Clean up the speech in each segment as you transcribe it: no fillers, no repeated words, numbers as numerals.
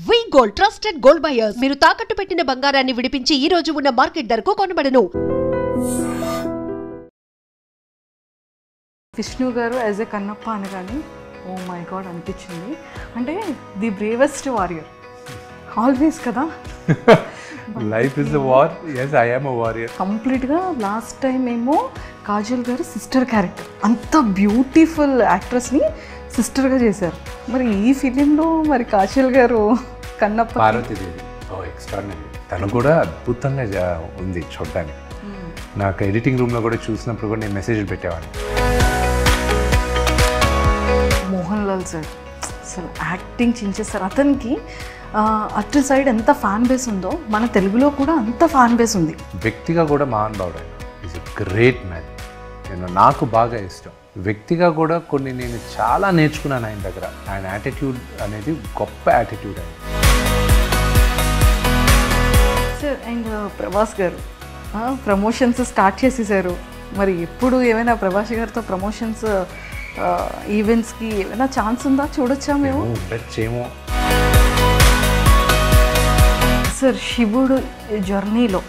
వి gold trusted gold buyers మీరు తాకట్టు పెట్టిన బంగారాన్ని విడిపించి ఈ రోజు ఉన్న మార్కెట్ ధరకు కొనబడను. విష్ణు గారు యాజ్ ఎ కన్నప్ప అనగానే ఓ మై గాడ్ అనిపించింది. అంటే ది బ్రేవెస్ట్ వారియర్ ఆల్వేస్ కదా. Life is a war. yes I am a warrior. కంప్లీట్గా లాస్ట్ టైం ఏమో కాజల్ గారు సిస్టర్ క్యారెక్టర్, అంత బ్యూటిఫుల్ యాక్ట్రెస్ని సిస్టర్గా చేశారు. మరి ఈ ఫిలింలో మరి కాజల్ గారు కన్నప్ప పార్వతీదేవి ఎక్స్ట్రాడినరీ. తను కూడా అద్భుతంగా ఉంది చూడడానికి. నాకు ఎడిటింగ్ రూమ్లో కూడా చూసినప్పుడు కూడా నేను మెసేజ్లు పెట్టేవాడిని. మోహన్ లాల్ సార్ అసలు యాక్టింగ్ చించేస్తారు. అతనికి అటు సైడ్ ఎంత ఫ్యాన్ బేస్ ఉందో మన తెలుగులో కూడా అంత ఫ్యాన్ బేస్ ఉంది. వ్యక్తిగా కూడా మహానుభావుడు ఆయన. Is a great man. నాకు బాగా ఇష్టం. వ్యక్తిగా కూడా కొన్ని నేను చాలా నేర్చుకున్నాను ఆయన దగ్గర. ఆయన యాటిట్యూడ్ అనేది గొప్ప యాటిట్యూడ్ ఆయన. Sir and Prabhas garu promotions start చేసేసారు. మరి ఎప్పుడు ఏమైనా ప్రభాస్ గారితో ప్రమోషన్స్ ఈవెంట్స్కి ఏమైనా ఛాన్స్ ఉందా? చూడొచ్చా మేము? ఉండొచ్చేమో. సార్ శివుడు జర్నీలో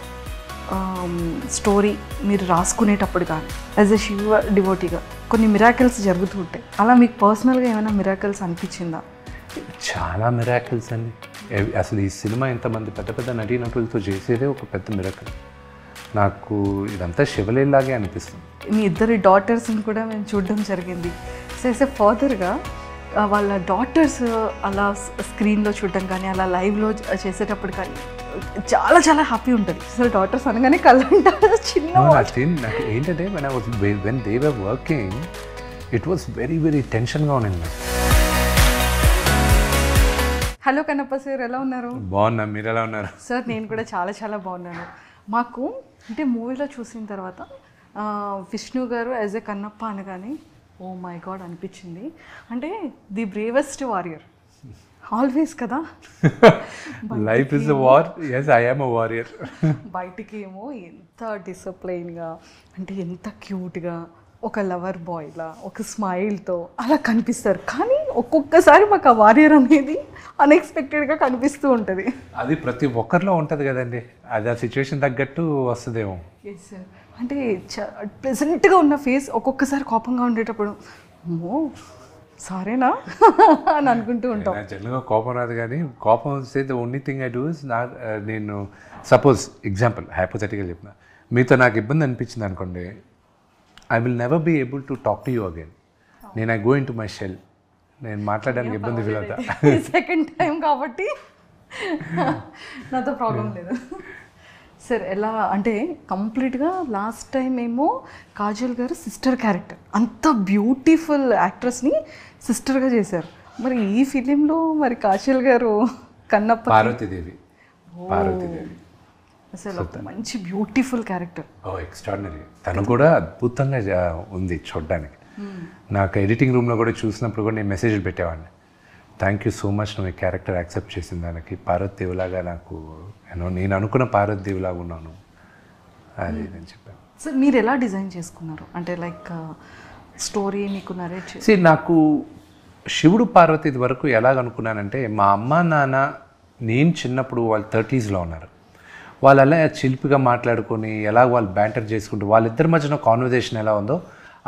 స్టోరీ మీరు రాసుకునేటప్పుడు కానీ యాజ్ ఎ శివ డివోటీగా కొన్ని మిరాకిల్స్ జరుగుతూ ఉంటాయి. అలా మీకు పర్సనల్గా ఏమైనా మిరాకిల్స్ అనిపించిందా? చాలా మిరాకిల్స్ అండి. అసలు ఈ సినిమా ఎంతమంది పెద్ద పెద్ద నటీనటులతో చేసేదే ఒక పెద్ద మిరాకిల్. నాకు ఇదంతా శివలీలాగే అనిపిస్తుంది. మీ ఇద్దరి డాటర్స్ని కూడా మేము చూడడం జరిగింది. సో యాజ్ ఎ ఫాదర్గా వాళ్ళ డాటర్స్ అలా స్క్రీన్లో చూడడం కానీ అలా లైవ్లో చేసేటప్పుడు కానీ చాలా చాలా హ్యాపీ ఉంటుంది. అసలు డాటర్స్ అనగానే కళ్ళంటారు చిన్న. నాకు ఏంటంటే when they were working it was very very టెన్షన్గా ఉండింది. హలో కన్నప్ప సార్, ఎలా ఉన్నారు? బాగున్నా, మీరు ఎలా ఉన్నారు? సార్ నేను కూడా చాలా చాలా బాగున్నాను. మాకు అంటే మూవీలో చూసిన తర్వాత విష్ణు గారు యాజ్ ఎ కన్నప్ప అనగానే ఓ మై గాడ్ అనిపించింది. అంటే ది బ్రేవెస్ట్ వారియర్ ఆల్వేస్ కదా. Life is a war. yes I am a warrior. బయటికి ఏమో ఎంత డిసిప్లైన్గా అంటే ఎంత క్యూట్గా ఒక లవర్ బాయ్లా ఒక స్మైల్తో అలా కనిపిస్తారు. కానీ ఒక్కొక్కసారి మాకు ఆ వారియర్ అనేది అన్ఎక్స్పెక్టెడ్గా కనిపిస్తూ ఉంటుంది. అది ప్రతి ఒక్కరిలో ఉంటుంది కదండి. అది ఆ సిచ్యువేషన్ తగ్గట్టు వస్తుందేమో. Yes sir. అంటే ప్లెజెంట్గా ఉన్న ఫేస్ ఒక్కొక్కసారి కోపంగా ఉండేటప్పుడు అమ్మో సారేనా అని అనుకుంటూ ఉంటాం. జనరల్గా కోపం రాదు, కానీ కోపం వస్తే the only thing I do is నేను సపోజ్ ఎగ్జాంపుల్ హైపోథెటికల్ చెప్పిన మీతో నాకు ఇబ్బంది అనిపించింది అనుకోండి, I will never be able to talk to you again. నేను I go in to my shell. నేను మాట్లాడడానికి ఇబ్బంది ఫీల్ అవుతా. సెకండ్ టైం కాబట్టి నాతో ప్రాబ్లం లేదు. సార్ ఎలా అంటే కంప్లీట్గా లాస్ట్ టైం ఏమో కాజల్ గారు సిస్టర్ క్యారెక్టర్, అంత బ్యూటిఫుల్ యాక్ట్రెస్ని సిస్టర్గా చేశారు. మరి ఈ ఫిలింలో మరి కాజల్ గారు కన్నప్ప పార్వతీదేవి అసలు ఒక మంచి బ్యూటిఫుల్ క్యారెక్టర్. ఎక్స్ట్రాడినరీ. తను కూడా అద్భుతంగా ఉంది చూడడానికి. నాకు ఎడిటింగ్ రూమ్లో కూడా చూసినప్పుడు కూడా నేను మెసేజ్లు పెట్టేవాడిని. థ్యాంక్ యూ సో మచ్ నువ్వు ఈ క్యారెక్టర్ యాక్సెప్ట్ చేసిన దానికి. పార్వతీదేవిలాగా నాకు నేను అనుకున్న పార్వతీదేవిలాగా ఉన్నాను అది నేను చెప్పాను. సార్ మీరు ఎలా డిజైన్ చేసుకున్నారు? అంటే లైక్ స్టోరీ మీకు నరేట్ చేసి నాకు శివుడు పార్వతి వరకు ఎలాగనుకున్నానంటే, మా అమ్మ నాన్న నేను చిన్నప్పుడు వాళ్ళు 30s ఉన్నారు. వాళ్ళు అలా చిలిపిగా మాట్లాడుకొని ఎలా వాళ్ళు బ్యాంటర్ చేసుకుంటూ వాళ్ళిద్దరి మధ్యన కాన్వర్జేషన్ ఎలా ఉందో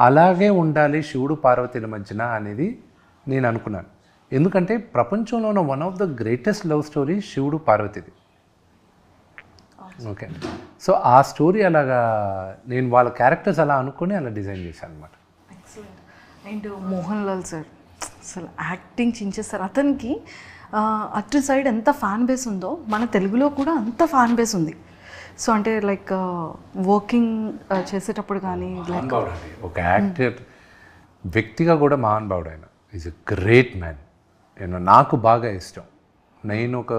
అలాగే ఉండాలి శివుడు పార్వతీల మధ్యన అనేది నేను అనుకున్నాను. ఎందుకంటే ప్రపంచంలో ఉన్న one of the greatest love story శివుడు పార్వతిది. ఓకే, సో ఆ స్టోరీ అలాగా నేను వాళ్ళ క్యారెక్టర్స్ అలా అనుకుని అలా డిజైన్ చేశాను అనమాట. అండ్ మోహన్ లాల్ సార్ అసలు యాక్టింగ్ చించేస్తారు. అతనికి అటు సైడ్ ఎంత ఫ్యాన్ బేస్ ఉందో మన తెలుగులో కూడా అంత ఫ్యాన్ బేస్ ఉంది. సో అంటే లైక్ వర్కింగ్ చేసేటప్పుడు కానీ లైక్ ఒక యాక్టర్ వ్యక్తిగా కూడా మహానుభావుడు ఆయన. Is a great man. నాకు బాగా ఇష్టం. నేను ఒక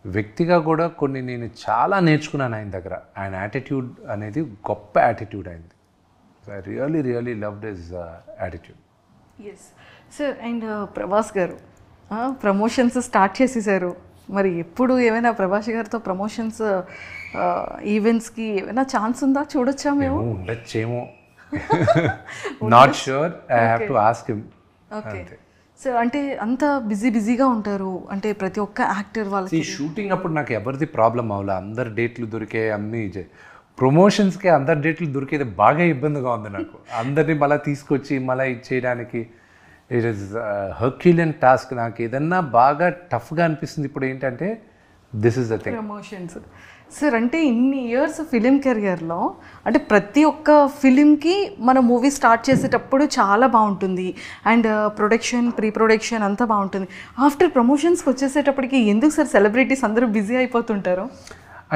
వ్యక్తిగా కూడా కొన్ని నేను చాలా నేర్చుకున్నాను ఆయన దగ్గర. ఆయన యాటిట్యూడ్ అనేది గొప్ప యాటిట్యూడ్ అయింది. I really really loved his attitude. Yes sir. And Prabhas garu promotions start చేసేసారు. మరి ఎప్పుడు ఏమైనా ప్రభాస్ గారితో ప్రమోషన్స్ ఈవెంట్స్కి ఏమైనా ఛాన్స్ ఉందా? చూడొచ్చా మేము? ఉండొచ్చేమో. Not sure. I have to ask him. Okay. So అంటే అంత బిజీగా ఉంటారు అంటే ప్రతి ఒక్క యాక్టర్ వాళ్ళకి. షూటింగ్ అప్పుడు నాకు ఎవరిది ప్రాబ్లం అవ్వలే, అందరు డేట్లు దొరికే అన్నీ. ప్రమోషన్స్కి అందరి డేట్లు దొరికేది బాగా ఇబ్బందిగా ఉంది నాకు. అందరినీ మళ్ళీ తీసుకొచ్చి మళ్ళీ ఇచ్చేయడానికి ఇట్ ఈస్ హర్క్యులియన్ టాస్క్. నాకు ఏదన్నా బాగా టఫ్గా అనిపిస్తుంది ఇప్పుడు ఏంటంటే this is the thing, promotions. Sir అంటే ఇన్ని ఇయర్స్ ఫిలిం కెరియర్లో అంటే ప్రతి ఒక్క ఫిలింకి మన మూవీ స్టార్ట్ చేసేటప్పుడు చాలా బాగుంటుంది అండ్ ప్రొడక్షన్ ప్రీ ప్రొడక్షన్ అంతా బాగుంటుంది. ఆఫ్టర్ ప్రమోషన్స్కి వచ్చేసేటప్పటికి ఎందుకు సార్ సెలబ్రిటీస్ అందరూ బిజీ అయిపోతుంటారు?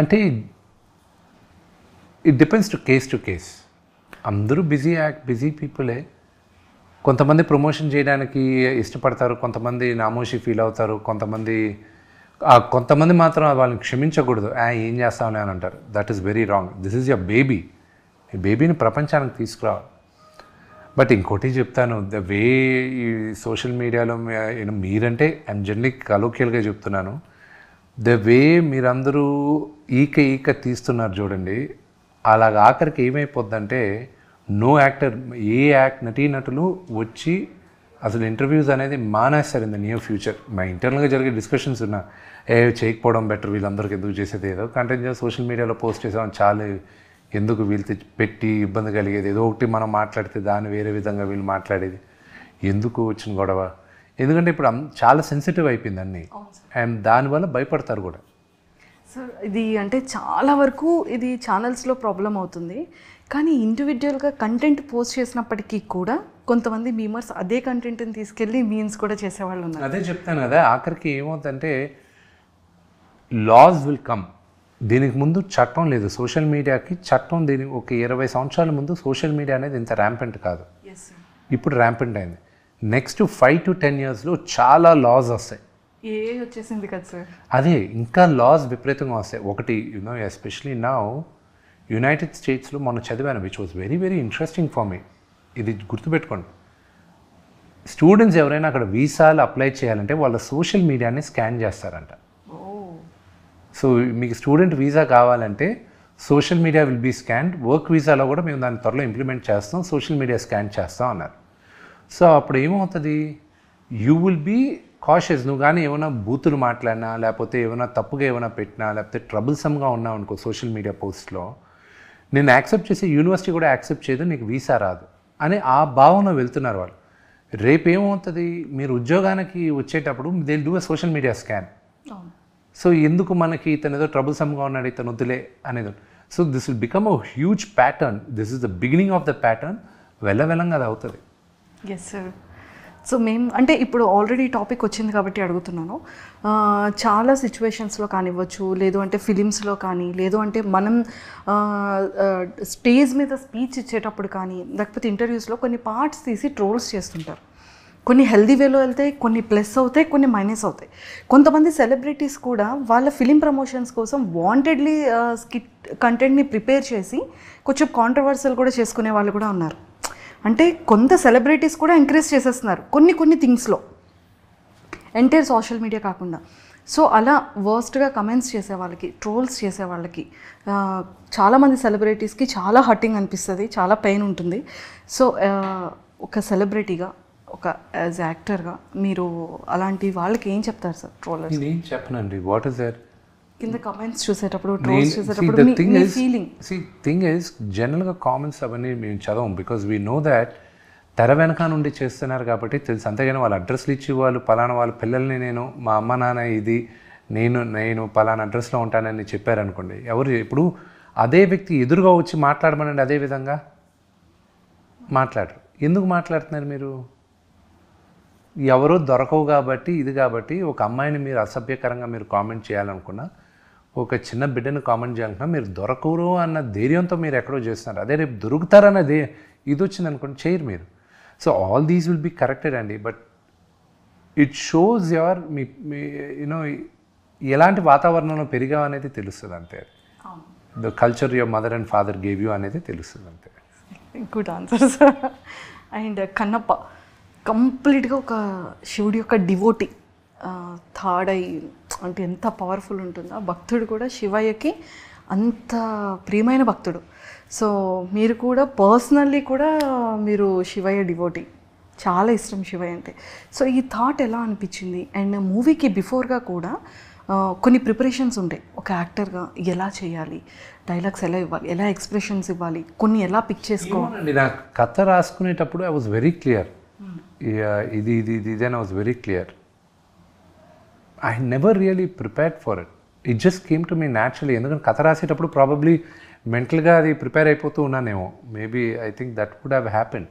అంటే ఇట్ డిపెండ్స్ టు కేస్. అందరూ బిజీ పీపులే. కొంతమంది ప్రమోషన్ చేయడానికి ఇష్టపడతారు, కొంతమంది నామోషి ఫీల్ అవుతారు, కొంతమంది మాత్రం వాళ్ళని క్షమించకూడదు. ఏం చేస్తామని అని అంటారు. That is very wrong. This is your baby. ఈ బేబీని ప్రపంచానికి తీసుకురావాలి. బట్ ఇంకోటి చెప్తాను, ద వే ఈ సోషల్ మీడియాలో మీరంటే ఐఎమ్ జనరలీ కలోకియల్గా చెప్తున్నాను, ద వే మీరందరూ ఈక తీస్తున్నారు చూడండి, అలాగ ఆఖరికి ఏమైపోద్దంటే నో యాక్టర్, నటీనటులు వచ్చి అసలు ఇంటర్వ్యూస్ అనేది మానేస్తారు ఇన్ ద నియర్ ఫ్యూచర్. మా ఇంటర్నల్గా జరిగే డిస్కషన్స్ ఉన్నా, చేయకపోవడం బెటర్, వీళ్ళందరికీ ఎందుకు చేసేది, ఏదో కంటెంట్ సోషల్ మీడియాలో పోస్ట్ చేసాం చాలు, ఎందుకు వీళ్ళతో పెట్టి ఇబ్బంది కలిగేది, ఏదో ఒకటి మనం మాట్లాడితే దాన్ని వేరే విధంగా వీళ్ళు మాట్లాడేది, ఎందుకు వచ్చిన గొడవ. ఎందుకంటే ఇప్పుడు చాలా సెన్సిటివ్ అయిపోయింది అన్నీ, అండ్ దానివల్ల భయపడతారు కూడా. సార్ ఇది అంటే చాలా వరకు ఇది ఛానల్స్లో ప్రాబ్లం అవుతుంది, కానీ ఇండివిజువల్గా కంటెంట్ పోస్ట్ చేసినప్పటికీ కూడా కొంతమంది మీమర్స్ అదే కంటెంట్ని తీసుకెళ్ళి మీమ్స్ కూడా చేసేవాళ్ళు ఉన్నారు. అదే చెప్తాను కదా, ఆఖరికి ఏమవుతుందంటే లాస్ విల్ కమ్. దీనికి ముందు చట్టం లేదు సోషల్ మీడియాకి. చట్టం దీనికి ఒక 20 సంవత్సరాల ముందు సోషల్ మీడియా అనేది ఇంత ర్యాంపెంట్ కాదు, ఇప్పుడు ర్యాంపెంట్ అయింది. నెక్స్ట్ 5 to 10 yearsలో చాలా లాస్ వస్తాయి. వచ్చేసింది కదా సార్. అదే ఇంకా లాస్ విపరీతంగా వస్తాయి. ఒకటి ఎస్పెషలీ నౌ యునైటెడ్ స్టేట్స్లో మొన్న చదివాను, which was very very interesting for me. ఇది గుర్తుపెట్టుకోండి, స్టూడెంట్స్ ఎవరైనా అక్కడ వీసాలు అప్లై చేయాలంటే వాళ్ళ సోషల్ మీడియాని స్కాన్ చేస్తారంట. సో మీకు స్టూడెంట్ వీసా కావాలంటే social media will be scanned. Work వీసాలో కూడా మేము దాన్ని త్వరలో ఇంప్లిమెంట్ చేస్తాం, సోషల్ మీడియా స్కాన్ చేస్తాం అన్నారు. సో అప్పుడు ఏమవుతుంది, యూ విల్ బీ కాషియస్. నువ్వు కానీ ఏమైనా బూతులు మాట్లాడినా, లేకపోతే ఏమైనా తప్పుగా ఏమైనా పెట్టినా, లేకపోతే ట్రబుల్సమ్గా ఉన్నావు అనుకో సోషల్ మీడియా పోస్ట్లో, నేను యాక్సెప్ట్ చేసి యూనివర్సిటీ కూడా యాక్సెప్ట్ చేయదు, నీకు వీసా రాదు అని ఆ భావన వెళ్తున్నారు వాళ్ళు. రేపు ఏమవుతుంది, మీరు ఉద్యోగానికి వచ్చేటప్పుడు they will do a social media scan. So ఎందుకు మనకి ఇతను ఏదో ట్రబుల్సమ్గా ఉన్నాడు, ఇతను వద్దులే అనేది. So this will become a huge pattern. This is the beginning of the pattern. వెళ్ళంగా అది అవుతుంది. Yes sir. సో మేము అంటే ఇప్పుడు ఆల్రెడీ టాపిక్ వచ్చింది కాబట్టి అడుగుతున్నాను. చాలా సిచ్యువేషన్స్లో కానివ్వచ్చు, లేదు అంటే ఫిలిమ్స్లో కానీ, లేదు అంటే మనం స్టేజ్ మీద స్పీచ్ ఇచ్చేటప్పుడు కానీ, లేకపోతే ఇంటర్వ్యూస్లో కొన్ని పార్ట్స్ తీసి ట్రోల్స్ చేస్తుంటారు. కొన్ని హెల్దీ వేలో వెళ్తాయి, కొన్ని ప్లస్ అవుతాయి, కొన్ని మైనస్ అవుతాయి. కొంతమంది సెలబ్రిటీస్ కూడా వాళ్ళ ఫిలిం ప్రమోషన్స్ కోసం వాంటెడ్లీ స్కిట్ కంటెంట్ని ప్రిపేర్ చేసి కొంచెం కాంట్రవర్సల్ కూడా చేసుకునే వాళ్ళు కూడా ఉన్నారు. అంటే కొంత సెలబ్రిటీస్ కూడా ఎంకరేజ్ చేసేస్తున్నారు కొన్ని థింగ్స్లో, ఎంటైర్ సోషల్ మీడియా కాకుండా. సో అలా వర్స్ట్గా కమెంట్స్ చేసే వాళ్ళకి, ట్రోల్స్ చేసే వాళ్ళకి, చాలామంది సెలబ్రిటీస్కి చాలా హర్టింగ్ అనిపిస్తుంది, చాలా పెయిన్ ఉంటుంది. సో ఒక సెలబ్రిటీగా, ఒక యాజ్ యాక్టర్గా మీరు అలాంటి వాళ్ళకి ఏం చెప్తారు సార్? ట్రోలర్స్ నేను ఏం చెప్పనండి. వాట్ ఇస్ దట్ కింద కామెంట్స్ చూసేటప్పుడు, ట్రోల్స్ చూసేటప్పుడు మీ ఫీలింగ్? థింగ్ ఈజ్ జనరల్గా కామెంట్స్ అవన్నీ మేము చదవం, బికాజ్ వీ నో దాట్ తెర వెనక నుండి చేస్తున్నారు కాబట్టి తెలుసు. అంతేగాని వాళ్ళ అడ్రస్లు ఇచ్చి వాళ్ళు పలానా వాళ్ళ పిల్లల్ని మా అమ్మ నాన్న ఇది నేను పలానా అడ్రస్లో ఉంటానని చెప్పారనుకోండి, ఎవరు ఇప్పుడు అదే వ్యక్తి ఎదురుగా వచ్చి మాట్లాడమనండి, అదే విధంగా మాట్లాడరు. ఎందుకు మాట్లాడుతున్నారు మీరు? ఎవరో దొరకవు కాబట్టి, ఇది కాబట్టి ఒక అమ్మాయిని మీరు అసభ్యకరంగా మీరు కామెంట్ చేయాలనుకున్నా, ఒక చిన్న బిడ్డను కామెంట్ చేయాలనుకున్నా, మీరు దొరకరు అన్న ధైర్యంతో మీరు ఎక్కడో చేస్తున్నారు. అదే రేపు దొరుకుతారన్నది ఇది వచ్చింది అనుకోండి, చేయరు మీరు. So all these will be corrected అండి. But it shows your you know ఎలాంటి వాతావరణంలో పెరిగావు అనేది తెలుస్తుంది అంతే. The culture your mother and father gave you అనేది తెలుస్తుంది అంతే. Good answer sir. And Kannappa కంప్లీట్గా ఒక శివుడి యొక్క డివోటీ, థర్డ్ ఐ అంటే ఎంత పవర్ఫుల్ ఉంటుందో. భక్తుడు కూడా శివయ్యకి అంత ప్రియమైన భక్తుడు. సో మీరు కూడా పర్సనల్లీ కూడా మీరు శివయ్య డివోటీ. చాలా ఇష్టం శివయ్య అంటే. సో ఈ థాట్ ఎలా అనిపించింది? అండ్ మూవీకి బిఫోర్గా కూడా కొన్ని ప్రిపరేషన్స్ ఉంటాయి. ఒక యాక్టర్గా ఎలా చేయాలి, డైలాగ్స్ ఎలా ఇవ్వాలి, ఎలా ఎక్స్ప్రెషన్స్ ఇవ్వాలి, కొన్ని ఎలా పిక్ చేసుకోవాలి. నాకు కథ రాసుకునేటప్పుడు ఐ వాజ్ వెరీ క్లియర్. ఇది అని I was very clear. I never really prepared for it. It just came to me naturally. ఎందుకంటే కథ రాసేటప్పుడు ప్రాబబ్లీ మెంటల్గా అది ప్రిపేర్ అయిపోతూ ఉన్నానేమో. Maybe I think that could have happen.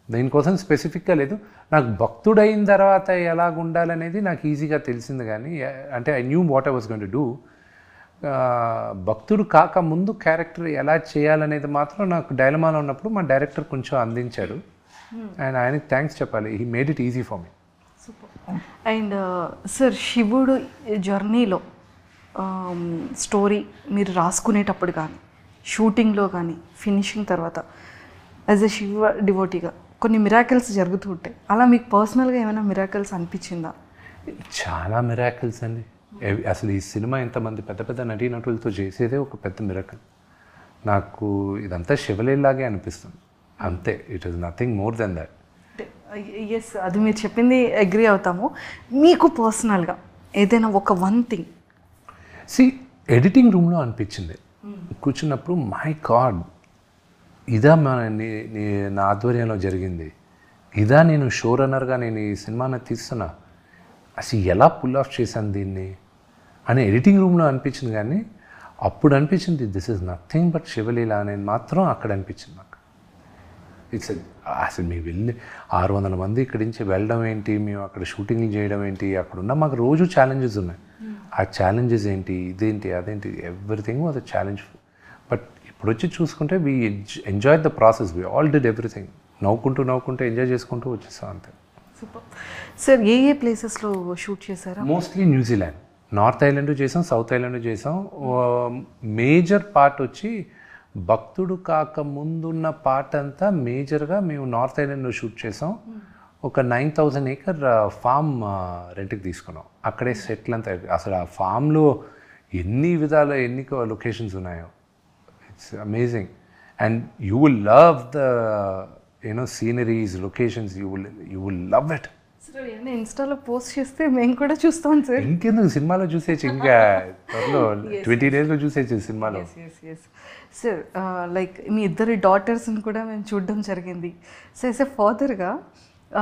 దీనికోసం స్పెసిఫిక్గా లేదు. నాకు భక్తుడైన తర్వాత ఎలాగ ఉండాలనేది నాకు ఈజీగా తెలిసింది. కానీ అంటే I knew what I was going to do. భక్తుడు కాక ముందు క్యారెక్టర్ ఎలా చేయాలనేది మాత్రం నాకు డైలమాలో ఉన్నప్పుడు మా డైరెక్టర్ కొంచెం అందించాడు. అండ్ ఆయనకి థ్యాంక్స్ చెప్పాలి. He made it easy for me. Super. And sir శివుడు జర్నీలో స్టోరీ మీరు రాసుకునేటప్పుడు కానీ, షూటింగ్లో కానీ, ఫినిషింగ్ తర్వాత యాజ్ ఎ శివ డివోటీగా కొన్ని మిరాకిల్స్ జరుగుతూ ఉంటాయి. అలా మీకు పర్సనల్గా ఏమైనా మిరాకిల్స్ అనిపించిందా? చాలా మిరాకిల్స్ అండి. అసలు ఈ సినిమా ఇంతమంది పెద్ద పెద్ద నటీనటులతో చేసేదే ఒక పెద్ద మిరాకిల్. నాకు ఇదంతా శివలీలాగే అనిపిస్తుంది అంతే. It is nothing more than that. Yes, అది మీరు చెప్పింది అగ్రీ అవుతాము. మీకు పర్సనల్గా ఏదైనా ఒక వన్ థింగ్ ఎడిటింగ్ రూమ్లో అనిపించింది కూర్చున్నప్పుడు, మై గాడ్, ఇదా నా ఆధ్వర్యంలో జరిగింది, ఇదా నేను షో రన్నర్గా నేను ఈ సినిమాని తీస్తున్నా, అసలు ఎలా పుల్ ఆఫ్ చేశాను దీన్ని అని ఎడిటింగ్ రూమ్లో అనిపించింది. కానీ అప్పుడు అనిపించింది దిస్ ఇస్ నథింగ్ బట్ శివలీల అనేది మాత్రం అక్కడ అనిపించింది నాకు. ఇట్స్ అసలు మేము వెళ్ళి 600 మంది ఇక్కడి నుంచి వెళ్ళడం ఏంటి, మేము అక్కడ షూటింగ్లు చేయడం ఏంటి, అక్కడ ఉన్న మాకు రోజు ఛాలెంజెస్ ఉన్నాయి. ఆ ఛాలెంజెస్ ఏంటి, ఇదేంటి, అదేంటి, everything was a challenge. But ఇప్పుడు వచ్చి చూసుకుంటే we enjoy the process. We all did everything. నవ్వుకుంటూ ఎంజాయ్ చేసుకుంటూ వచ్చేస్తాం అంతే. సూపర్. సార్ ఏ ప్లేసెస్లో షూట్ చేశారా? మోస్ట్లీ న్యూజిలాండ్, నార్త్ ఐలాండ్ చేసాం, సౌత్ ఐలాండ్ చేసాం. మేజర్ పార్ట్ వచ్చి భక్తుడు కాక ముందున్న పార్ట్ అంతా మేజర్గా మేము నార్త్ ఐలాండ్లో షూట్ చేసాం. ఒక 9,000 acre ఫామ్ రెంట్కి తీసుకున్నాం. అక్కడే సెటిల్ అంతా. అసలు ఆ ఫామ్లో ఎన్ని లొకేషన్స్ ఉన్నాయో. It's amazing. And you will love the sceneries, locations. You will love it. Sir ఏమైనా ఇన్స్టాలో పోస్ట్ చేస్తే మేము కూడా చూస్తాం సార్. ఇంకెందుకు, సినిమాలో చూసేచ్చు. ఇంకా త్వరలో 20 daysలో చూసేచ్చు సినిమాలో. సార్ లైక్ మీ ఇద్దరి డాటర్స్ని కూడా మేము చూడడం జరిగింది. సో యాజ్ ఎ ఫాదర్గా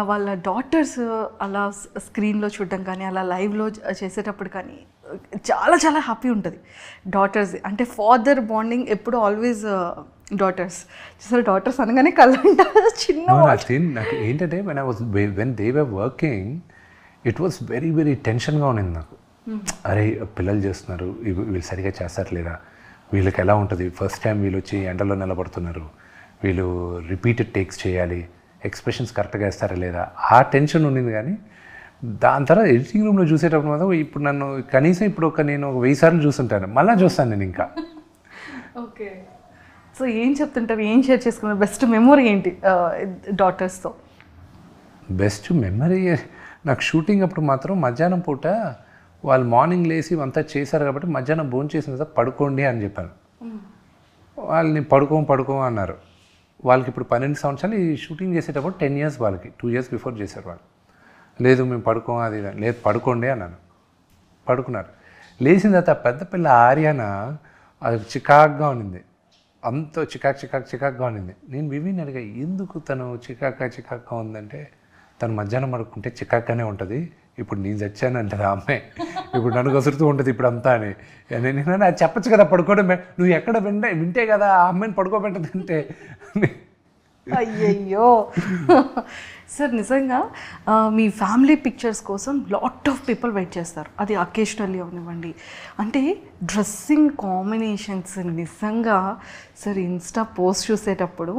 వాళ్ళ డాటర్స్ అలా స్క్రీన్లో చూడడం కానీ, అలా లైవ్లో చేసేటప్పుడు కానీ చాలా చాలా హ్యాపీ ఉంటుంది. డాటర్స్ అంటే ఫాదర్ బాండింగ్ ఎప్పుడు ఆల్వేస్ డాటర్స్. చూసారు, డాటర్స్ అనగానే కళ్ళంటారు చిన్న. నాకు ఏంటంటే when they were working it was very very టెన్షన్గా ఉండింది నాకు. అరే పిల్లలు చేస్తున్నారు, వీళ్ళు సరిగా చేస్తారలేదా, వీళ్ళకి ఎలా ఉంటుంది, ఫస్ట్ టైం వీళ్ళు వచ్చి ఎండలో నిలబడుతున్నారు, వీళ్ళు రిపీటెడ్ టేక్స్ చేయాలి, ఎక్స్ప్రెషన్స్ కరెక్ట్గా వేస్తారా లేదా, ఆ టెన్షన్ ఉండింది. కానీ దాని తర్వాత ఎడిటింగ్ రూమ్లో చూసేటప్పుడు మాత్రం ఇప్పుడు నన్ను కనీసం ఇప్పుడు నేను 1000 సార్లు చూస్తుంటాను, మళ్ళీ చూస్తాను నేను ఇంకా. ఓకే. సో ఏం చెప్తుంటారు, ఏం షేర్ చేసుకున్నారు? బెస్ట్ మెమొరీ ఏంటి డాటర్స్తో? బెస్ట్ మెమరీ నాకు షూటింగ్ అప్పుడు మాత్రం మధ్యాహ్నం పూట వాళ్ళు మార్నింగ్ లేసి అంతా చేశారు కాబట్టి మధ్యాహ్నం భోజనం చేసిన తర్వాత పడుకోండి అని చెప్పాను. వాళ్ళని పడుకో అన్నారు. వాళ్ళకి ఇప్పుడు 12 సంవత్సరాలు. ఈ షూటింగ్ చేసేటప్పుడు 10 years వాళ్ళకి, 2 years బిఫోర్ చేశారు వాళ్ళు. లేదు మేము పడుకోం, అది లేదు పడుకోండి అన్నాను. పడుకున్నారు. లేచిన తర్వాత పెద్ద పిల్ల ఆర్యాన అది చికాక్గా ఉండింది. అంత చికాక్గా ఉండింది. నేను వివిని అడిగా, ఎందుకు తను చికాక్గా ఉందంటే, తను మధ్యాహ్నం పడుకుంటే చికాక్గానే ఉంటుంది, ఇప్పుడు నేను చచ్చాను అంటారు ఆ అమ్మాయి, ఇప్పుడు నన్ను కసురుతూ ఉంటుంది ఇప్పుడు అంతా అని. నేను అది చెప్పచ్చు కదా, పడుకోవడం నువ్వు ఎక్కడ వింటే కదా ఆ అమ్మాయిని పడుకోబెట్టదంటే. అయ్యయ్యో. సార్ నిజంగా మీ ఫ్యామిలీ పిక్చర్స్ కోసం లాట్ ఆఫ్ పీపుల్ వెయిట్ చేస్తారు. అది అకేషనల్లీ అవనివ్వండి. అంటే డ్రెస్సింగ్ కాంబినేషన్స్ నిజంగా సార్ ఇన్స్టా పోస్ట్ చూసేటప్పుడు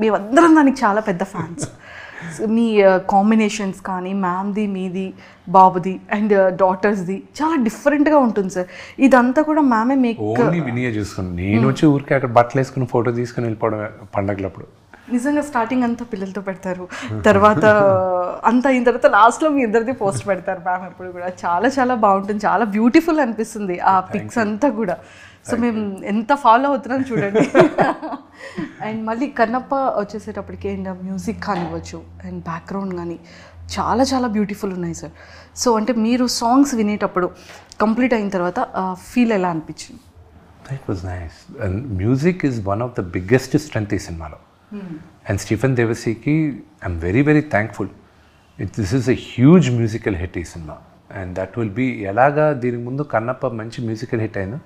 మేమందరం దానికి చాలా పెద్ద ఫ్యాన్స్. మీ కాంబినేషన్స్ కానీ మ్యామ్ది, మీది, బాబుది అండ్ డాటర్స్ది చాలా డిఫరెంట్గా ఉంటుంది సార్. ఇదంతా కూడా మ్యామే మీకు వినియే చూసుకుని నేను వచ్చి ఊరికి అక్కడ బట్టలు వేసుకుని ఫోటో తీసుకుని వెళ్ళిపోవడం పండగలప్పుడు. నిజంగా స్టార్టింగ్ అంతా పిల్లలతో పెడతారు, తర్వాత అంతా అయిన తర్వాత లాస్ట్లో మీ ఇద్దరిది పోస్ట్ పెడతారు మ్యామ్ ఎప్పుడు కూడా. చాలా చాలా బాగుంటుంది, చాలా బ్యూటిఫుల్ అనిపిస్తుంది ఆ పిక్స్ అంతా కూడా. సో మేము ఎంత ఫాలో అవుతున్నాం చూడండి. అండ్ మళ్ళీ కన్నప్ప వచ్చేసేటప్పటికి అండ్ మ్యూజిక్ కానివ్వచ్చు అండ్ బ్యాక్గ్రౌండ్ కానీ చాలా చాలా బ్యూటిఫుల్ ఉన్నాయి సార్. సో అంటే మీరు సాంగ్స్ వినేటప్పుడు కంప్లీట్ అయిన తర్వాత ఫీల్ ఎలా అనిపించింది? It was nice. And music is one of the biggest strength ఈ సినిమాలో. అండ్ స్టీఫెన్ దేవసీకి I'm very very thankful. This is a huge musical hit ఈ సినిమా. అండ్ దట్ విల్ బీ ఎలాగా దీనికి ముందు కన్నప్ప మంచి మ్యూజికల్ హిట్ అయిందో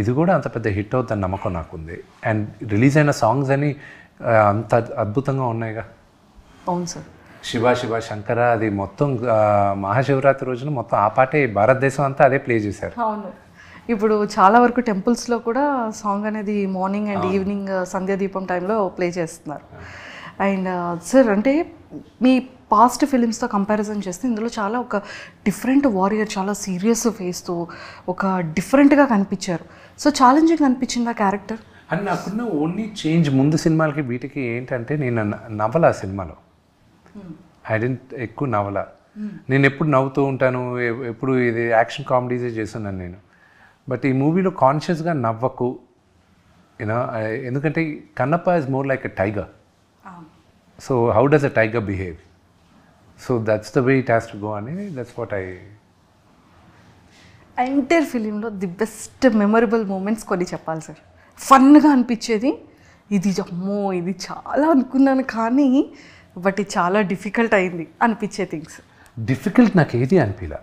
ఇది కూడా అంత పెద్ద హిట్ అవుతుందని నమ్మకం నాకుంది. అండ్ రిలీజ్ అయిన సాంగ్స్ అని అంత అద్భుతంగా ఉన్నాయిగా. అవును సార్. శివ శివ శంకర అది మొత్తం మహాశివరాత్రి రోజున మొత్తం ఆ పాటే భారతదేశం అంతా అదే ప్లే చేశారు. అవును. ఇప్పుడు చాలా వరకు టెంపుల్స్లో కూడా సాంగ్ అనేది మార్నింగ్ అండ్ ఈవినింగ్ సంధ్యాదీపం టైంలో ప్లే చేస్తున్నారు. అండ్ సార్ అంటే మీ పాస్ట్ ఫిలిమ్స్తో కంపారిజన్ చేస్తే ఇందులో చాలా ఒక డిఫరెంట్ వారియర్, చాలా సీరియస్ ఫేస్తో ఒక డిఫరెంట్గా కనిపించారు. సో ఛాలెంజింగ్ అనిపించింది ఆ క్యారెక్టర్. అని నాకున్న ఓన్లీ చేంజ్ ముందు సినిమాలకి వీటికి ఏంటంటే నేను నవ్వల ఆ సినిమాలో. ఐ డెంట్ ఎక్కువ నవ్వల. నేను ఎప్పుడు నవ్వుతూ ఉంటాను, ఎప్పుడు ఇది యాక్షన్ కామెడీసే చేస్తున్నాను నేను. బట్ ఈ మూవీలో కాన్షియస్గా నవ్వకు యూనో, ఎందుకంటే Kannappa is more like a tiger. So how does a tiger behave? So that's the way it has to go అని దట్స్ వాట్ ఐ. ఎంటైర్ ఫిలింలో ది బెస్ట్ మెమరబుల్ మూమెంట్స్ కొన్ని చెప్పాలి సార్. ఫన్గా అనిపించేది ఇది, అమ్మో ఇది చాలా అనుకున్నాను కానీ బట్ ఇది చాలా డిఫికల్ట్ అయింది అనిపించే థింగ్స్. డిఫికల్ట్ నాకు ఏది అనిపించలే.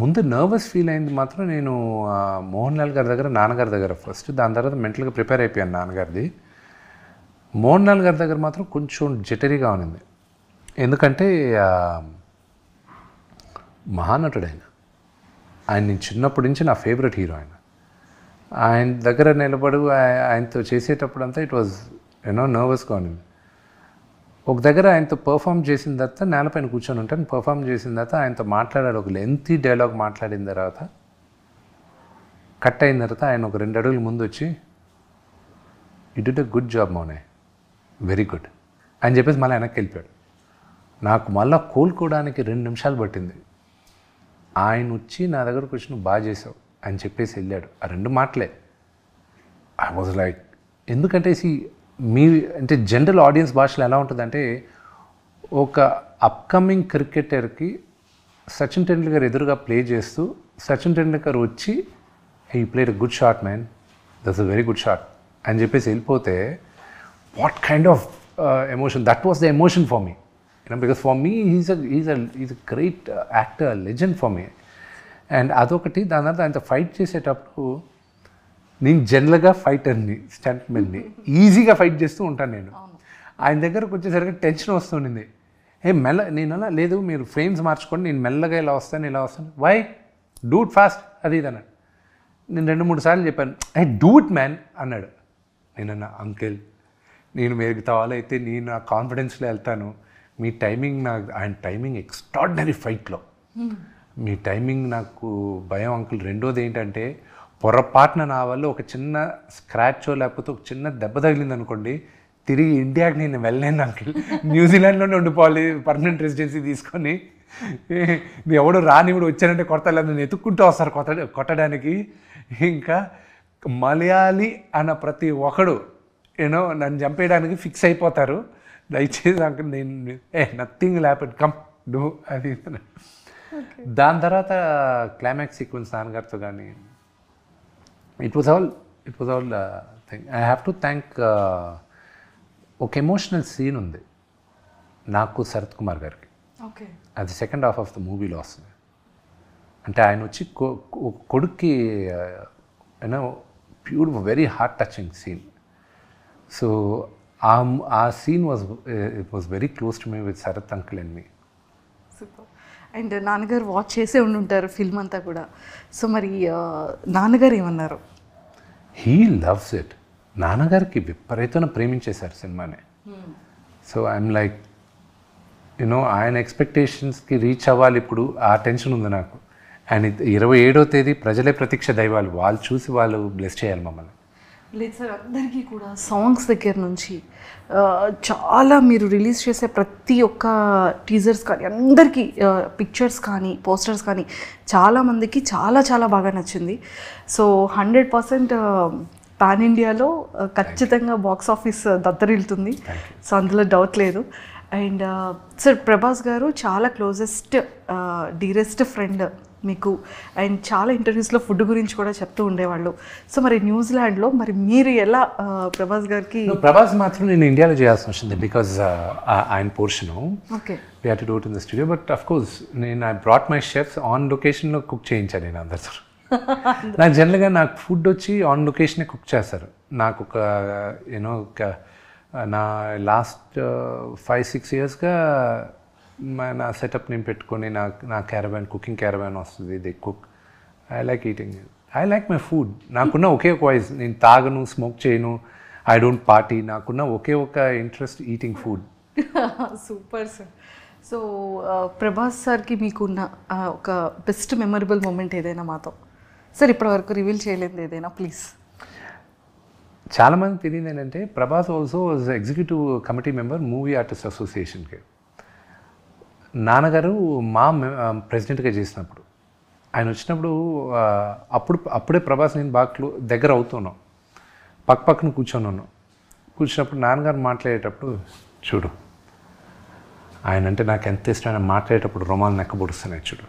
ముందు నర్వస్ ఫీల్ అయింది మాత్రం నేను మోహన్ లాల్ గారి దగ్గర, నాన్నగారి దగ్గర ఫస్ట్. దాని తర్వాత మెంటల్గా ప్రిపేర్ అయిపోయాను నాన్నగారిది. మోహన్ లాల్ గారి దగ్గర మాత్రం కొంచెం జటరీగా ఉన్నింది. ఎందుకంటే మహానటుడు ఆయన నేను చిన్నప్పటి నుంచి నా ఫేవరెట్ హీరో ఆయన దగ్గర నిలబడు ఆయనతో చేసేటప్పుడు అంతా ఇట్ వాజ్ నర్వస్గా ఉన్నింది. ఒక దగ్గర ఆయనతో పర్ఫామ్ చేసిన తర్వాత నేలపైన కూర్చొని ఉంటాను, పర్ఫామ్ చేసిన తర్వాత ఆయనతో మాట్లాడాడు. ఒక లెంతీ డైలాగ్ మాట్లాడిన తర్వాత కట్ అయిన తర్వాత ఆయన ఒక 2 అడుగులు ముందు వచ్చి, you did a good job మౌనే, వెరీ గుడ్ అని చెప్పేసి మళ్ళీ వెనక్కి వెళ్ళిపోయాడు. నాకు మళ్ళీ కోలుకోవడానికి 2 నిమిషాలు పట్టింది. ఆయన వచ్చి నా దగ్గరకు వచ్చి నువ్వు బాగా చేసావు అని చెప్పేసి వెళ్ళాడు. ఆ 2 మాటలే. ఐ వాజ్ లైక్, ఎందుకంటే మీ అంటే జనరల్ ఆడియన్స్ భాషలో ఎలా ఉంటుందంటే, ఒక అప్కమింగ్ క్రికెటర్కి సచిన్ టెండూల్కర్ ఎదురుగా ప్లే చేస్తూ సచిన్ టెండూల్కర్ వచ్చి he played a good shot man, that's a very good shot అని చెప్పేసి వెళ్ళిపోతే what kind of emotion, that was the emotion for me. Because for me he's a great actor, legend for me. And అదొకటి. దాని తర్వాత ఆయనతో fight చేసేటప్పుడు నేను జనరల్గా ఫైటర్ని, స్టంట్మెన్ని, ఈజీగా ఫైట్ చేస్తూ ఉంటాను నేను. ఆయన దగ్గరకు వచ్చేసరికి టెన్షన్ వస్తుండింది. నేను అలా లేదు, మీరు ఫ్రేమ్స్ మార్చుకోండి, నేను మెల్లగా ఇలా వస్తాను. వై డూ ఇట్ ఫాస్ట్ అది ఇది అన్నాడు. నేను 2-3 సార్లు చెప్పాను, డూ ఇట్ మ్యాన్ అన్నాడు. నేనన్నా అంకిల్ నేను మిగతా వాళ్ళైతే నేను నా కాన్ఫిడెన్స్లో వెళ్తాను, మీ టైమింగ్ నాకు, ఆయన టైమింగ్ ఎక్స్ట్రాడినరీ ఫైట్లో, మీ టైమింగ్ నాకు భయం అంకుల్. రెండోది ఏంటంటే పొరపాటున నా వల్ల ఒక చిన్న స్క్రాచో లేకపోతే ఒక చిన్న దెబ్బ తగిలింది అనుకోండి, తిరిగి ఇండియాకి నేను వెళ్ళలేను అంకుల్, న్యూజిలాండ్లోనే ఉండిపోవాలి పర్మనెంట్ రెసిడెన్సీ తీసుకొని. ఎవడు రానివుడు వచ్చానంటే కొడతలేదు, నన్ను ఎత్తుక్కుంటూ వస్తారు కొట్టడానికి. ఇంకా మలయాళీ అన్న ప్రతి ఒక్కడు నన్ను చంపేయడానికి ఫిక్స్ అయిపోతారు. దయచేసి అంకుల్ నేను నథింగ్ హ్యాపెన్, కమ్ డూ అది. దాని తర్వాత క్లైమాక్స్ సీక్వెన్స్ నాన్నగారితో కానీ it was all thing. I have to thank ఒక ఎమోషనల్ సీన్ ఉంది నాకు శరత్ కుమార్ గారికి. అది సెకండ్ హాఫ్ ఆఫ్ ద మూవీలో వస్తుంది. అంటే ఆయన వచ్చి కొడుక్కి beautiful very heart touching scene. So ఆ scene was very close to me with Sarath uncle and me. Super. And నాన్నగారు వాచ్ చేసే ఉంటారు ఫిల్మ్ అంతా కూడా. సో మరి నాన్నగారు ఏమన్నారు? He loves it. నాన్నగారికి విపరీతంగా ప్రేమించేశారు సినిమాని. సో ఐఎమ్ లైక్ ఆయన ఎక్స్పెక్టేషన్స్కి రీచ్ అవ్వాలి ఇప్పుడు, ఆ టెన్షన్ ఉంది నాకు. అండ్ 27వ తేదీ ప్రజలే ప్రత్యక్ష దైవాలు, వాళ్ళు చూసి వాళ్ళు బ్లెస్ చేయాలి మమ్మల్ని. లేదు సార్, అందరికీ కూడా సాంగ్స్ దగ్గర నుంచి చాలా మీరు రిలీజ్ చేసే ప్రతి ఒక్క టీజర్స్ కానీ అందరికీ పిక్చర్స్ కానీ పోస్టర్స్ కానీ చాలామందికి చాలా చాలా బాగా నచ్చింది. సో 100% పాన్ ఇండియాలో ఖచ్చితంగా బాక్స్ ఆఫీస్ దత్తరిల్లుతుంది. సో అందులో డౌట్ లేదు. అండ్ సార్, ప్రభాస్ గారు చాలా క్లోజెస్ట్ డీరెస్ట్ ఫ్రెండ్ మీకు, అండ్ చాలా ఇంటర్వ్యూస్లో ఫుడ్ గురించి కూడా చెప్తూ ఉండేవాళ్ళు. సో మరి న్యూజిలాండ్లో మరి మీరు ఎలా ప్రభాస్ గారికి? ప్రభాస్ మాత్రం నేను ఇండియాలో చేయాల్సి వచ్చింది బికాజ్ ఆయన portion okay, we had to do it in the studio. But of course నేను I brought my chefs on లొకేషన్లో కుక్ చేయించాను నేను అందరితో. నాకు జనరల్గా నాకు ఫుడ్ వచ్చి ఆన్ లొకేషనే కుక్ చేస్తారు. నాకు ఒక యూనో నా లాస్ట్ 5-6 ఇయర్స్గా నా సెటప్ నేను పెట్టుకొని నా క్యారవాన్, కుకింగ్ క్యారవాన్ వస్తుంది. They cook. I like eating, I like my food. నాకున్న ఒకే ఒక వాయిస్, నేను తాగను, స్మోక్ చేయను, ఐ డోంట్ పార్టీ. నాకున్న ఒకే ఒక interest eating food. Super sir. So Prabhas సార్కి మీకున్న ఒక బెస్ట్ మెమరబుల్ మూమెంట్ ఏదైనా మాతో సార్ ఇప్పటివరకు రివీల్ చేయలేదు ఏదైనా ప్లీజ్? చాలామంది తెలియదు ఏంటంటే Prabhas also was executive committee member movie artist అసోసియేషన్కి. నాన్నగారు మా ప్రెసిడెంట్గా చేసినప్పుడు ఆయన వచ్చినప్పుడు అప్పుడే ప్రభాస్ నేను బాగా దగ్గర అవుతున్నాం, పక్కన కూర్చున్నాను. కూర్చున్నప్పుడు నాన్నగారు మాట్లాడేటప్పుడు, చూడు ఆయన అంటే నాకు ఎంత ఇష్టం, ఆయన మాట్లాడేటప్పుడు రోమాలు నెక్క పొడుస్తున్నాయి చూడు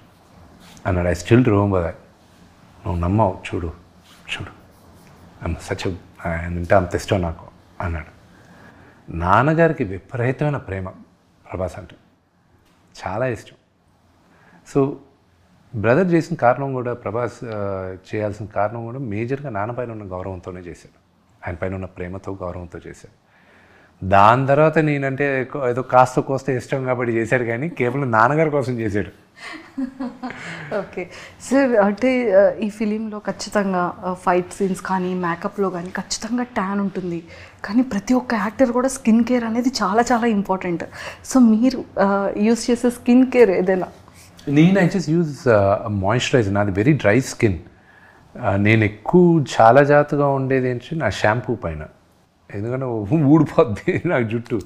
అన్నాడు. I still remember that. నువ్వు నమ్మవు, చూడు చూడు సచ్ ఆయన అంటే అంత ఇష్టం నాకు అన్నాడు. నాన్నగారికి విపరీతమైన ప్రేమ ప్రభాస్ అంటే, చాలా ఇష్టం. సో బ్రదర్ చేసిన కారణం కూడా, ప్రభాస్ చేయాల్సిన కారణం కూడా మేజర్గా నాన్న పైన ఉన్న గౌరవంతోనే చేశాడు. ఆయన పైన ఉన్న ప్రేమతో, గౌరవంతో చేశాడు. దాని తర్వాత నేనంటే ఏదో కాస్త కోస్త ఇష్టం కాబట్టి చేశాడు, కానీ కేవలం నాన్నగారి కోసం చేశాడు. ఓకే సార్, అంటే ఈ ఫిలింలో ఖచ్చితంగా ఫైట్ సీన్స్ కానీ మేకప్లో కానీ ఖచ్చితంగా ట్యాన్ ఉంటుంది, కానీ ప్రతి ఒక్క యాక్టర్ కూడా స్కిన్ కేర్ అనేది చాలా చాలా ఇంపార్టెంట్. సో మీరు యూస్ చేసే స్కిన్ కేర్ ఏదైనా? నేను ఐ జస్ట్ యూజ్ మాయిశ్చరైజర్. నాది వెరీ డ్రై స్కిన్. నేను ఎక్కువ చాలా జాగ్రత్తగా ఉండేది ఏంటంటే నా షాంపూ పైన, ఎందుకంటే ఊడిపోద్ది నాకు జుట్టు.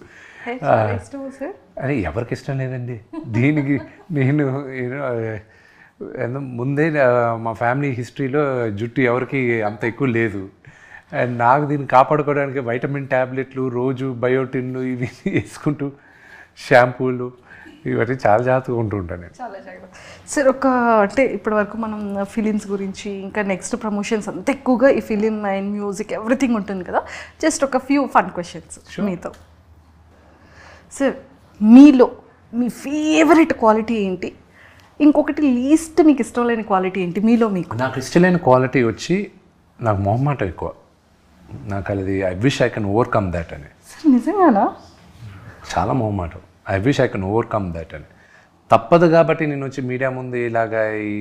అని ఎవరికి ఇష్టం లేదండి. దీనికి నేను ముందే మా ఫ్యామిలీ హిస్టరీలో జుట్టు ఎవరికి అంత ఎక్కువ లేదు. అండ్ నాకు దీన్ని కాపాడుకోవడానికి వైటమిన్ ట్యాబ్లెట్లు, రోజు బయోటిన్లు ఇవి వేసుకుంటూ, షాంపూలు ఇవన్నీ చాలా జాగ్రత్తగా ఉంటూ ఉంటాను నేను. చాలా జాగ్రత్త సార్. అంటే ఇప్పటివరకు మనం ఫిలిమ్స్ గురించి, ఇంకా నెక్స్ట్ ప్రమోషన్స్ అంత ఎక్కువగా ఈ ఫిలిం అండ్ మ్యూజిక్ ఎవ్రీథింగ్ ఉంటుంది కదా. జస్ట్ ఒక ఫ్యూ ఫన్ క్వశ్చన్స్ మీతో. సార్, మీలో మీ ఫేవరెట్ క్వాలిటీ ఏంటి? ఇంకొకటి లీస్ట్ మీకు ఇష్టం లేని క్వాలిటీ ఏంటి మీలో? మీకు నాకు ఇష్టం లేని క్వాలిటీ వచ్చి నాకు మొహమాటం ఎక్కువ. నాకు అది I wish I can overcome that అని. సార్ నిజంగానా? చాలా మొహమాటం. I wish I can overcome that అని. తప్పదు కాబట్టి నేను వచ్చి మీడియా ముందు ఇలాగా ఈ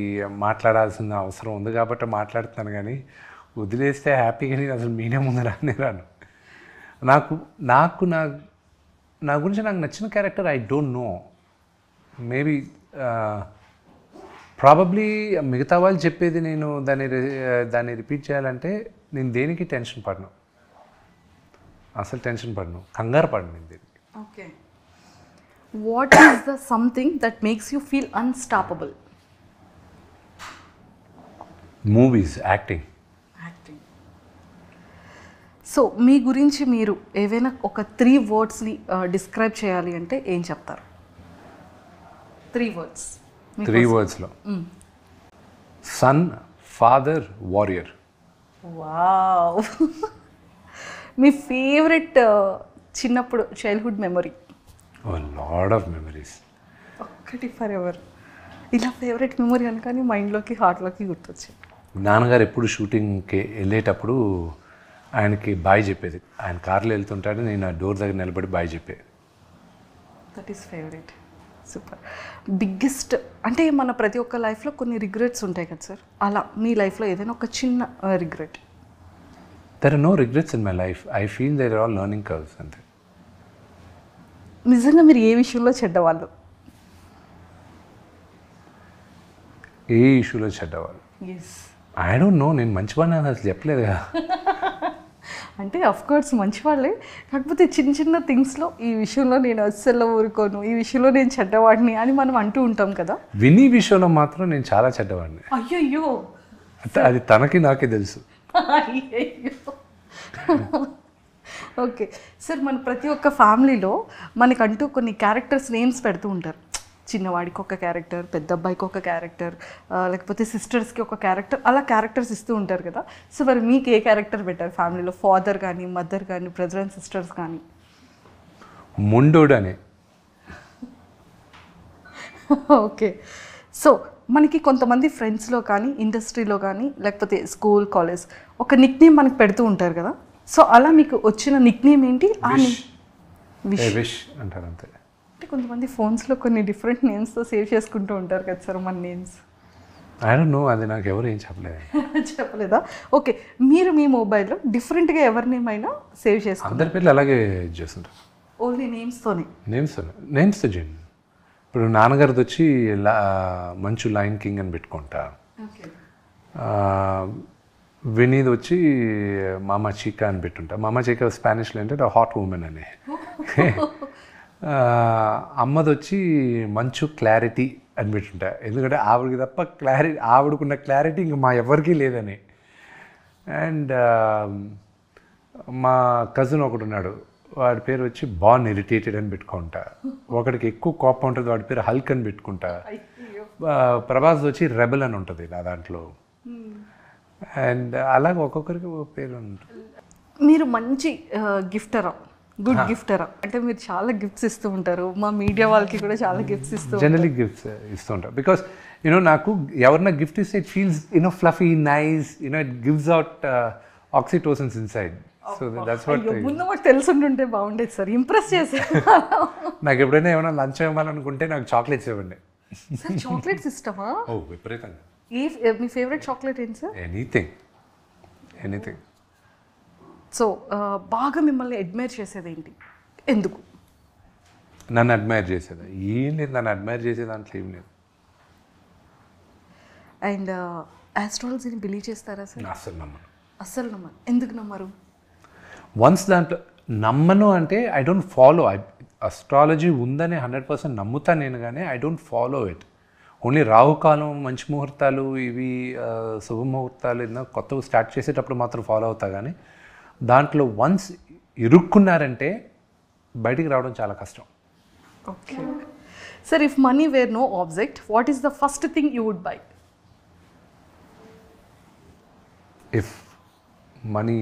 మాట్లాడాల్సిన అవసరం ఉంది కాబట్టి మాట్లాడుతున్నాను, కానీ వదిలేస్తే హ్యాపీగా నేను అసలు మీడియా ముందు రాను. నా గురించి నాకు నచ్చిన character I don't no. Maybe probably మిగతా వాళ్ళు చెప్పేది నేను దాన్ని రిపీట్ చేయాలంటే నేను దేనికి టెన్షన్ పడను, అసలు టెన్షన్ పడను, కంగారు పడను నేను దేనికి. Okay, what is the something that makes you feel unstoppable? Movies, acting. So మీ గురించి మీరు ఏవైనా ఒక 3 wordsని డిస్క్రైబ్ చేయాలి అంటే ఏం చెప్తారు? 3 words. 3 wordsలో సన్, ఫాదర్, వారియర్. వావ్. మీ ఫేవరెట్ చిన్నప్పుడు childhood memory? Lot of memories. ఒక్కటి ఫర్ ఎవర్ ఇలా ఫేవరెట్ మెమరీ అనుకని మైండ్లోకి, హార్ట్లోకి గుర్తొచ్చింది. నాన్నగారు ఎప్పుడు షూటింగ్కి వెళ్ళేటప్పుడు ఆయనకి బాయ్ చెప్పేది. ఆయన కార్లో వెళ్తుంటాడు, నేను ఆ డోర్ దగ్గర నిలబడి బాయ్ చెప్పేది. That is favourite. Super. Biggest అంటే మన ప్రతి ఒక్క లైఫ్లో కొన్ని రిగ్రెట్స్ ఉంటాయి కదా సార్, అలా మీ లైఫ్లో ఏదైనా ఒక చిన్న regret? There are no regrets in my life. I feel there are all learning curves అంతే. నిజంగా మీరు ఏ విషయంలో చెడ్డవాళ్ళు? ఏ ఇష్యూలో చెడ్డవాళ్ళు? ఎస్. I don't know. నేను మంచివాడిని అసలు చెప్పలేదు కదా. అంటే అఫ్ కోర్స్ మంచి వాళ్ళే, కాకపోతే చిన్న చిన్న థింగ్స్లో ఈ విషయంలో నేను అస్సలు ఊరుకోను, ఈ విషయంలో నేను చెడ్డవాడిని అని మనం అంటూ ఉంటాం కదా. వినీ విషయంలో మాత్రం నేను చాలా చెడ్డవాడిని. అయ్యయ్యో, అది తనకి నాకే తెలుసు. అయ్యయ్యో. ఓకే సార్, మన ప్రతి ఒక్క ఫ్యామిలీలో మనకంటూ కొన్ని క్యారెక్టర్స్ నేమ్స్ పెడుతూ ఉంటారు. చిన్నవాడికి ఒక క్యారెక్టర్, పెద్ద అబ్బాయికి ఒక క్యారెక్టర్, లేకపోతే సిస్టర్స్కి ఒక క్యారెక్టర్, అలా క్యారెక్టర్స్ ఇస్తూ ఉంటారు కదా. సో మరి మీకు ఏ క్యారెక్టర్ పెట్టారు ఫ్యామిలీలో? ఫాదర్ కానీ, మదర్ కానీ, బ్రదర్ అండ్ సిస్టర్స్ కానీ? ముండోడు అని. ఓకే. సో మనకి కొంతమంది ఫ్రెండ్స్లో కానీ, ఇండస్ట్రీలో కానీ, లేకపోతే స్కూల్, కాలేజ్ ఒక నిక్ నేమ్ మనకు పెడుతూ ఉంటారు కదా. సో అలా మీకు వచ్చిన నిక్ నేమ్ ఏంటి? విష్ అంటారు అంతే. అంటే కొంతమంది ఫోన్స్లో కొన్ని డిఫరెంట్ నేమ్స్తో సేవ్ చేసుకుంటూ ఉంటారు కదా సార్ మన నేమ్స్. ఐ డోంట్ నో, అది నాకు ఎవరు ఏం చెప్పలేదు. చెప్పలేదా? ఓకే, మీరు మీ మొబైల్లో డిఫరెంట్గా ఎవరి నేమ్ అయినా సేవ్ చేసుకుంటారు? అందరి పేర్లు అలాగే చేస్తుంటారు. ఓన్లీ నేమ్స్తోనే? నేమ్స్తో చేయండి. ఇప్పుడు నాన్నగారిది వచ్చి మంచు లైన్ కింగ్ అని పెట్టుకుంటా. వినీది వచ్చి మామా చీకా అని పెట్టుంటా. మామా చీకా స్పానిష్లో అంటే హాట్ ఉమెన్ అని. అమ్మది వచ్చి మంచు క్లారిటీ అని పెట్టుంటా, ఎందుకంటే ఆవిడకి తప్ప ఆవిడకున్న క్లారిటీ ఇంకా మా ఎవరికీ లేదని. అండ్ మా కజిన్ ఒకడు ఉన్నాడు, వాడి పేరు వచ్చి బాన్ ఇరిటేటెడ్ అని పెట్టుకుంటా. ఒకడికి ఎక్కువ కోపం ఉంటుంది, వాడి పేరు హల్క్ అని పెట్టుకుంటా. ప్రభాస్ వచ్చి రెబెల్ అని ఉంటుంది నా దాంట్లో. అండ్ అలాగే ఒక్కొక్కరికి ఒక పేరు ఉంటుంది. మీరు మంచి గిఫ్టరా, గుడ్ గిఫ్టరా? అంటే మీరు చాలా గిఫ్ట్స్ ఇస్తూ ఉంటారు, మా మీడియా వాళ్ళకి కూడా చాలా గిఫ్ట్స్ ఇస్తూ జనరలీ గిఫ్ట్స్ ఇస్తూ ఉంటారు. బికాస్ నాకు ఎవరన్నా గిఫ్ట్ ఇస్తే it feels fluffy, nice, it gives out oxytocins inside. So that's what. ముందు మాకు తెలుసుంటుంటే బాగుండేది సార్, ఇంప్రెస్ చేసే. నాకు ఎప్పుడైనా ఏమైనా లంచ్ ఇవ్వాలనుకుంటే నాకు చాక్లెట్స్ ఇవ్వండి. సార్ చాక్లెట్స్ ఇష్టమా? ఓ విపరీతంగా. మీ ఫేవరెట్ చాక్లెట్ ఏంటి సార్? ఎనీథింగ్. సో బాగా మిమ్మల్ని అడ్మైర్ చేసేది ఏంటి, ఎందుకు? నన్ను అడ్మైర్ చేసేది ఏం లేదు, నన్ను అడ్మైర్ చేసే దాంట్లో ఏం లేదు. అండ్ ఆస్ట్రాలజీని బిలీవ్ చేస్తారా సార్? అస్సలు నమ్మను. అస్సలు నమ్మను. ఎందుకు నమ్మరు? వన్స్ దాంట్లో నమ్మను అంటే ఐ డోంట్ ఫాలో. అస్ట్రాలజీ ఉందని 100% నమ్ముతాను నేను, కానీ I don't follow it. Only రాహుకాలం, మంచి ముహూర్తాలు, ఇవి శుభముహూర్తాలు ఏదైనా కొత్తవి స్టార్ట్ చేసేటప్పుడు మాత్రం ఫాలో అవుతా. కానీ దాంట్లో వన్స్ ఇరుక్కున్నారంటే బయటికి రావడం చాలా కష్టం. Okay sir, if money were no object, what is the first thing you would buy? If money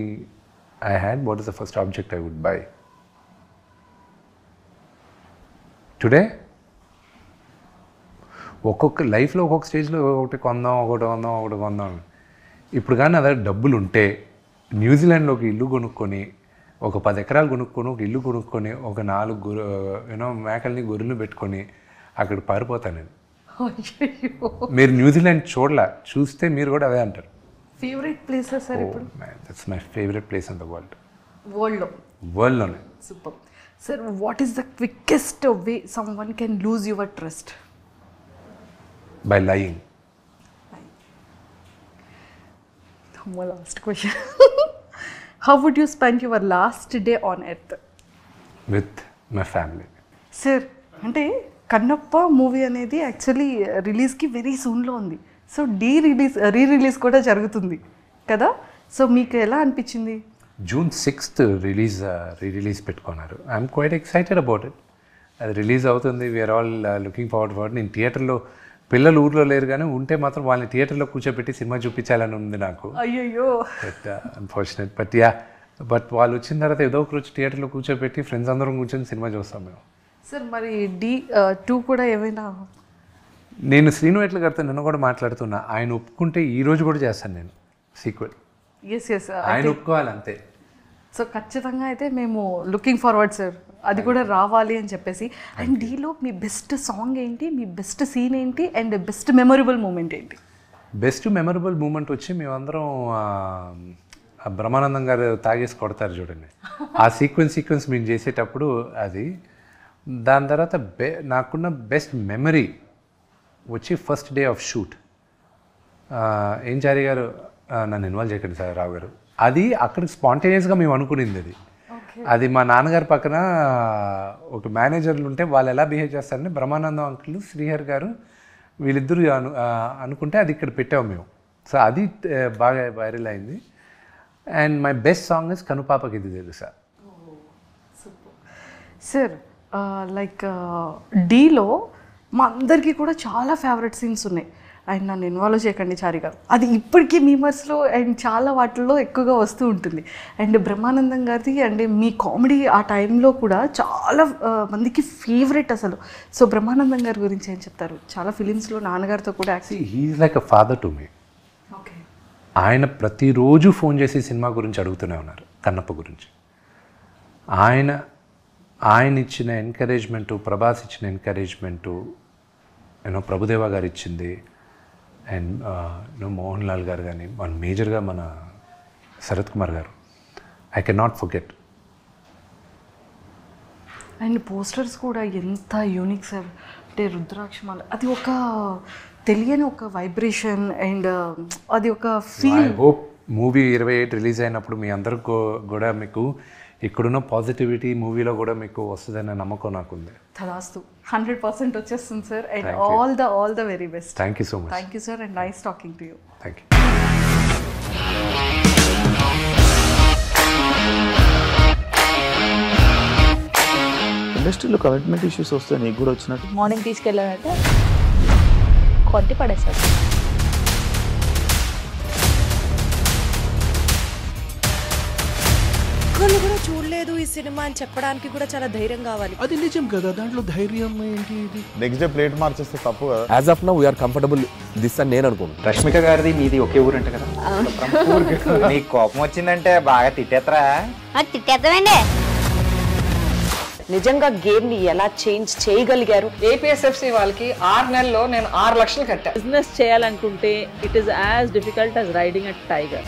I had, what is the first object I would buy? Today? ఒక్కొక్క లైఫ్లో ఒక్కొక్క స్టేజ్లో ఒకటి కొందాం. ఇప్పుడు కానీ అదే డబ్బులు ఉంటే న్యూజిలాండ్లో ఒక ఇల్లు కొనుక్కొని, ఒక 10 ఎకరాలు కొనుక్కొని, ఒక ఇల్లు కొనుక్కొని, ఒక 4 మేకల్ని, గొర్రెలు పెట్టుకొని అక్కడ పారిపోతాను నేను. మీరు న్యూజిలాండ్ చూస్తే మీరు కూడా అదే అంటారు. ఫేవరెట్ ప్లేస్ సార్ ఇప్పుడు? That's my favourite place in the world. వరల్డ్లోనే. Super sir, what is the quickest way someone can lose your trust? By lying. Last question. How would you spend your last day on earth? With my family. Sir, అంటే Kannappa movie అనేది actually రిలీజ్కి very సూన్లో ఉంది. So re release కూడా జరుగుతుంది కదా. So మీకు ఎలా అనిపించింది? June 6th రిలీజ్ పెట్టుకున్నారు. I'm quite excited about it. అది రిలీజ్ అవుతుంది, we're all looking forward for. నేను థియేటర్లో, పిల్లలు ఊర్లో లేరు కానీ ఉంటే మాత్రం వాళ్ళని థియేటర్లో కూర్చోబెట్టి సినిమా చూపించాలని ఉంది నాకు. అయ్యో, బట్ అన్ఫార్చునేట్. బట్ వాళ్ళు వచ్చిన తర్వాత ఏదో ఒక రోజు థియేటర్లో కూర్చోబెట్టి ఫ్రెండ్స్ అందరం కూర్చొని సినిమా చూస్తాం మేము. సార్ మరి D2 కూడా ఏమైనా? నేను శ్రీను ఎట్ల గారితో నిన్న కూడా మాట్లాడుతున్నా, ఆయన ఒప్పుకుంటే ఈ రోజు కూడా చేస్తాను నేను సీక్వెల్. ఎస్ ఆయన ఒప్పుకోవాలి అంతే. సో ఖచ్చితంగా అయితే మేము లుకింగ్ ఫార్వర్డ్ సార్, అది కూడా రావాలి అని చెప్పేసి. అండ్ డీలో మీ బెస్ట్ సాంగ్ ఏంటి, మీ బెస్ట్ సీన్ ఏంటి, అండ్ బెస్ట్ మెమొరబుల్ మూమెంట్ ఏంటి? బెస్ట్ మెమొరబుల్ మూమెంట్ వచ్చి మేమందరం బ్రహ్మానందం గారు తాగేసి కొడతారు చూడండి, ఆ సీక్వెన్స్ మేము చేసేటప్పుడు అది. దాని తర్వాత నాకున్న బెస్ట్ మెమరీ వచ్చి ఫస్ట్ డే ఆఫ్ షూట్. ఏం చారి గారు నన్ను ఇన్వాల్వ్ చేయకండి సార్ రావు గారు, అది అక్కడికి స్పాంటేనియస్గా మేము అనుకునింది అది. అది మా నాన్నగారి పక్కన ఒక మేనేజర్లు ఉంటే వాళ్ళు ఎలా బిహేవ్ చేస్తారంటే బ్రహ్మానందం అంకుల్, శ్రీహర్ గారు వీళ్ళిద్దరూ అనుకుంటే అది ఇక్కడ పెట్టాము మేము. సో అది బాగా వైరల్ అయింది. And my best song is కనుపాపకి ఇది తెలుసా. సార్ లైక్ డీలో మా అందరికీ కూడా చాలా ఫేవరెట్ సీన్స్ ఉన్నాయి. అండ్ నన్ను ఇన్వాల్వ్ చేయకండి చారి గారు, అది ఇప్పటికీ మీమర్స్లో అండ్ చాలా వాటిల్లో ఎక్కువగా వస్తూ ఉంటుంది. అండ్ బ్రహ్మానందం గారిది అండ్ మీ కామెడీ ఆ టైంలో కూడా చాలా మందికి ఫేవరెట్ అసలు. సో బ్రహ్మానందం గారి గురించి ఏం చెప్తారు? చాలా ఫిలిమ్స్లో నాన్నగారితో కూడా he's like a father to me. Okay. ఆయన ప్రతిరోజు ఫోన్ చేసి సినిమా గురించి అడుగుతూనే ఉన్నారు, కన్నప్ప గురించి. ఆయన ఇచ్చిన ఎంకరేజ్మెంటు, ప్రభాస్ ఇచ్చిన ఎంకరేజ్మెంటు, ప్రభుదేవా గారు ఇచ్చింది, అండ్ మోహన్ లాల్ గారు కానీ, మన మేజర్గా మన శరత్ కుమార్ గారు, I can not forget. And posters కూడా ఎంత యూనిక్ సార్, అంటే రుద్రాక్షమాల, అది ఒక తెలియని ఒక వైబ్రేషన్ అండ్ అది ఒక feel. I hope movie 28 release అయినప్పుడు మీ అందరికి కూడా మీకు ఇక్కడున్న పాజిటివిటీ మూవీలో కూడా మీకు వస్తుందనే నమ్మకం నాకుంది. తదాస్తు 100% వచ్చేస్తుంది sir. And all the very best. Thank you so much. Thank you sir and nice talking to you. Thank you. ఇండస్ట్రీలో కమిట్మెంట్ ఇష్యూస్ వస్తే నీకు కూడా వచ్చినట్టు? మార్నింగ్ తీసుకెళ్ళానంటే కొట్టి పడేసారు. ఒక్కళ్ళు కూడా చూడలేదు ఈ సినిమా అని చెప్పడానికి కూడా చాలా ధైర్యం కావాలి. అది నిజం కదా, దాంట్లో ధైర్యం ఏంటి? ఇది నెక్స్ట్ డే ప్లేట్ మార్చేస్తే తప్పు కదా. As of now we're comfortable this అని నేను అనుకున్నాను. రష్మిక గారిది మీది ఒకే ఊరు అంట కదా? నీకు కోపం వచ్చిందంటే బాగా తిట్టేత్తరా? తిట్టేద్దామండి. నిజంగా గేమ్ ని ఎలా చేంజ్ చేయగలిగారు? ఏపీఎస్ఎఫ్సి వాళ్ళకి 6 నెలల్లో నేను 6 లక్షలు కట్టా. బిజినెస్ చేయాలనుకుంటే it is as difficult as riding a tiger.